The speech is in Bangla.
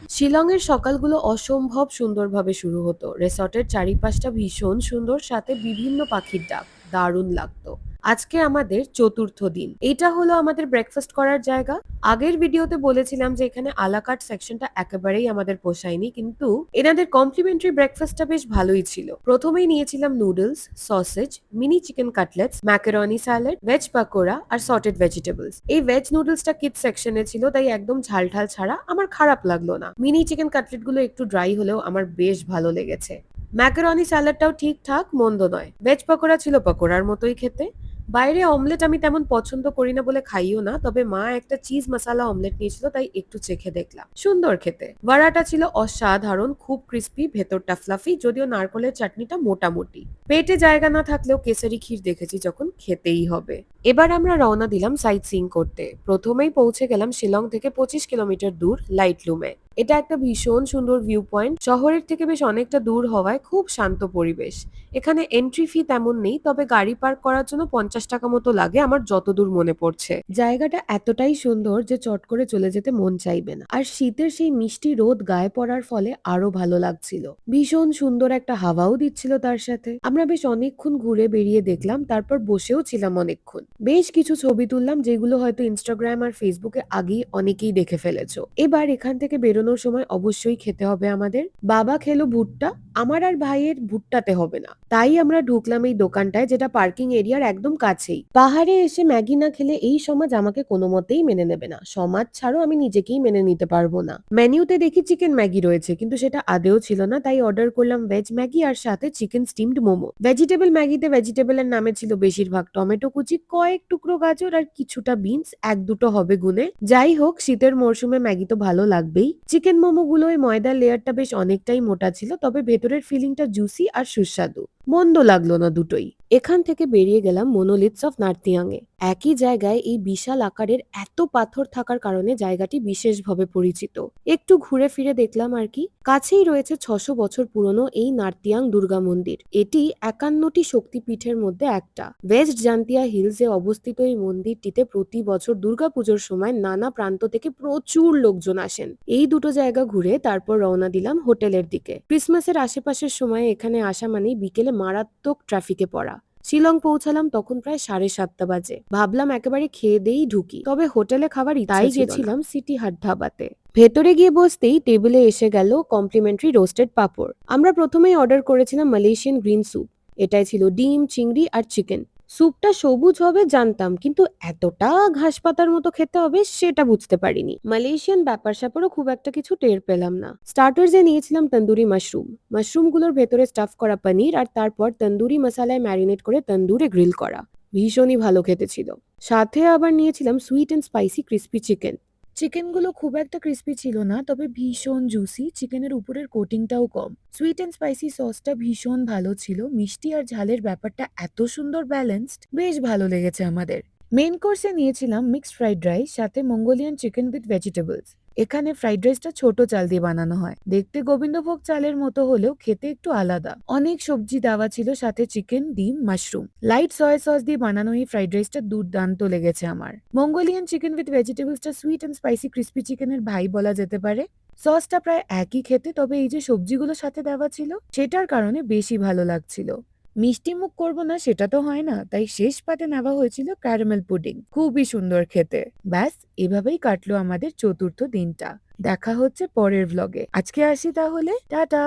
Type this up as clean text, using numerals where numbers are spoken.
শিলংয়ের সকালগুলো অসম্ভব সুন্দরভাবে শুরু হতো। রিসর্টের চারিপাশটা ভীষণ সুন্দর, সাথে বিভিন্ন পাখির ডাক। দারুণ লাগতো। আজকে আমাদের চতুর্থ দিন। এটা হলো আমাদের ব্রেকফাস্ট করার জায়গা। আগের ভিডিওতে বলেছিলাম যে এখানে আলাকার্ট সেকশনটা একেবারেই আমাদের পোষায়নি, কিন্তু এনাদের কমপ্লিমেন্টারি ব্রেকফাস্টটা বেশ ভালোই ছিল। প্রথমেই নিয়েছিলাম noodles, sausage, mini chicken cutlets, macaroni salad, veg pakora আর সটেড ভেজিটেবলস। এই ভেজ নুডলসটা কিডস সেকশনে ছিল, তাই একদম ঝাল ঝাল ছাড়া আমার খারাপ লাগলো না। মিনি চিকেন কাটলেট গুলো একটু ড্রাই হলেও আমার বেশ ভালো লেগেছে। ম্যাকারনি স্যালাডটাও ঠিকঠাক, মন্দ নয়। ভেজ পাকোড়া ছিল পাকোড়ার মতোই খেতে। বাইরে অমলেট আমি তেমন পছন্দ করি না বলে খাইও না, তবে মা একটা চিজ মশালা অমলেট নিয়েছিল, তাই একটু চেখে দেখলাম। সুন্দর খেতে। ভাড়াটা ছিল অসাধারণ, খুব ক্রিস্পি, ভেতরটা ফ্লাফি, যদিও নারকলের চাটনিটা মোটামুটি। পেটে জায়গা না থাকলেও কেসারি ক্ষীর দেখেছি যখন, খেতেই হবে। এবার আমরা রওনা দিলাম সাইট সিইং করতে। প্রথমেই পৌঁছে গেলাম শিলং থেকে 25 কিলোমিটার দূর লাইটলুমে। এটা একটা ভীষণ সুন্দর ভিউ পয়েন্ট। শহরের থেকে বেশ অনেকটা দূর হওয়ায় খুব শান্ত পরিবেশ। এখানে এন্ট্রি ফি তেমন নেই, তবে গাড়ি পার্ক করার জন্য 50 টাকা মতো লাগে আমার যতদূর মনে পড়ছে। জায়গাটা এতটাই সুন্দর যে চট করে চলে যেতে মন চাইবে না। আর শীতের সেই মিষ্টি রোদ গায়ে পড়ার ফলে আরো ভালো লাগছিল। ভীষণ সুন্দর একটা হাওয়াও দিচ্ছিল তার সাথে। আমরা বেশ অনেকক্ষণ ঘুরে বেরিয়ে দেখলাম, তারপর বসেও ছিলাম অনেকক্ষণ। বেশ কিছু ছবি তুললাম, যেগুলো হয়তো ইনস্টাগ্রাম আর ফেসবুকে আগেই অনেকেই দেখে ফেলেছো। এবার এখান থেকে বেরোনোর সময় অবশ্যই খেতে হবে আমাদের। বাবা খেলো ভুট্টা, আমার আর ভাইয়ের ভুট্টাতে হবে না। তাই আমরা ঢুকলাম এই দোকানটায়, যেটা পার্কিং এরিয়ার একদম কাছেই। পাহাড়ে এসে ম্যাগি না খেলে এই সমাজ আমাকে কোনো মতেই মেনে নেবে না। সমাজ ছাড়ো, আমি নিজেকেই মেনে নিতে পারবো না। মেনুতে দেখি চিকেন ম্যাগি রয়েছে, কিন্তু সেটা আদেও ছিল না, তাই অর্ডার করলাম ভেজ ম্যাগি আর সাথে চিকেন স্টিমড মোমো। ভেজিটেবল ম্যাগিতে ভেজিটেবলের নামে ছিল বেশিরভাগ টমেটো কুচি, কয়েক টুকরো গাজর আর কিছুটা বিনস, এক দুটো হবে গুনে। যাই হোক, শীতের মরশুমে ম্যাগি তো ভালো লাগবেই। চিকেন মোমো গুলো ওই ময়দার লেয়ারটা বেশ অনেকটাই মোটা ছিল, তবে ভেতরের ফিলিংটা জুসি আর সুস্বাদু। মন্দ লাগলো না দুটোই। এখান থেকে বেরিয়ে গেলাম মনোলিথস অফ নার্থিয়াং এ। একই জায়গায় এই বিশাল আকারের এত পাথর থাকার কারণে জায়গাটি বিশেষভাবে পরিচিত। একটু ঘুরে ফিরে দেখলাম আর কি। কাছেই রয়েছে 600 বছর পুরনো এই নার্তিয়াং দুর্গা মন্দির। এটি 51টি শক্তিপীঠের মধ্যে একটা। ওয়েস্ট জান্তিয়া হিলস এ অবস্থিত এই মন্দিরটিতে প্রতি বছর দুর্গাপুজোর সময় নানা প্রান্ত থেকে প্রচুর লোকজন আসেন। এই দুটো জায়গা ঘুরে তারপর রওনা দিলাম হোটেলের দিকে। ক্রিসমাসের আশেপাশের সময় এখানে আসা মানেই বিকেলে মারাত্মক ট্রাফিকে পড়া। শিলং পৌঁছালাম তখন প্রায় 7:30 বাজে। ভাবলাম একেবারে খেয়ে দিয়েই ঢুকি, তবে হোটেলে খাবার ইচ্ছা ছিল না। তাই গেছিলাম সিটি হাট ধাবাতে। ভেতরে গিয়ে বসতেই টেবিলে এসে গেল কমপ্লিমেন্টারি রোস্টেড পাঁপড়। আমরা প্রথমেই অর্ডার করেছিলাম মালয়েশিয়ান গ্রিন স্যুপ। এটাই ছিল ডিম, চিংড়ি আর চিকেন। স্যুপটা সবুজ হবে জানতাম, কিন্তু এতটা ঘাস পাতার মতো খেতে হবে সেটা বুঝতে পারিনি। মালয়েশিয়ান ব্যাপার স্যাপারও খুব একটা কিছু টের পেলাম না। স্টার্টার্সে নিয়েছিলাম তন্দুরি মাশরুম। মাশরুমগুলোর ভেতরে স্টাফ করা পনির, আর তারপর তন্দুরি মশালায় ম্যারিনেট করে তন্দুরে গ্রিল করা। ভীষণই ভালো খেতে ছিল। সাথে আবার নিয়েছিলাম sweet and spicy crispy chicken. চিকেনগুলো খুব একটা ক্রিস্পি ছিল না, তবে ভীষণ জুসি। চিকেনের উপরের কোটিংটাও কম। সুইট অ্যান্ড স্পাইসি সসটা ভীষণ ভালো ছিল। মিষ্টি আর ঝালের ব্যাপারটা এত সুন্দর ব্যালেন্সড, বেশ ভালো লেগেছে আমাদের। মেইন কোর্সে নিয়েছিলাম মিক্সড ফ্রাইড রাইস, সাথে মঙ্গোলিয়ান চিকেন উইথ ভেজিটেবলস। এখানে ফ্রাইড রাইসটা ছোট চাল দিয়ে বানানো হয়। দেখতে গোবিন্দভোগ চালের মতো হলেও খেতে একটু আলাদা। অনেক সবজি দেওয়া ছিল, সাথে চিকেন, ডিম, মাশরুম। লাইট সয়া সস দিয়ে বানানো এই ফ্রাইড রাইসটা দুর্দান্ত লেগেছে আমার। মঙ্গোলিয়ান চিকেন উইথ ভেজিটেবলসটা সুইট অ্যান্ড স্পাইসি ক্রিস্পি চিকেনের ভাই বলা যেতে পারে। সসটা প্রায় একই খেতে, তবে এই যে সবজিগুলো সাথে দেওয়া ছিল সেটার কারণে বেশি ভালো লাগছিল। মিষ্টি মুখ করবো না সেটা তো হয় না, তাই শেষ পাতে নেওয়া হয়েছিল ক্যারামেল পুডিং। খুবই সুন্দর খেতে। ব্যাস, এভাবেই কাটলো আমাদের চতুর্থ দিনটা। দেখা হচ্ছে পরের ভ্লগে। আজকে আসি তাহলে, টাটা।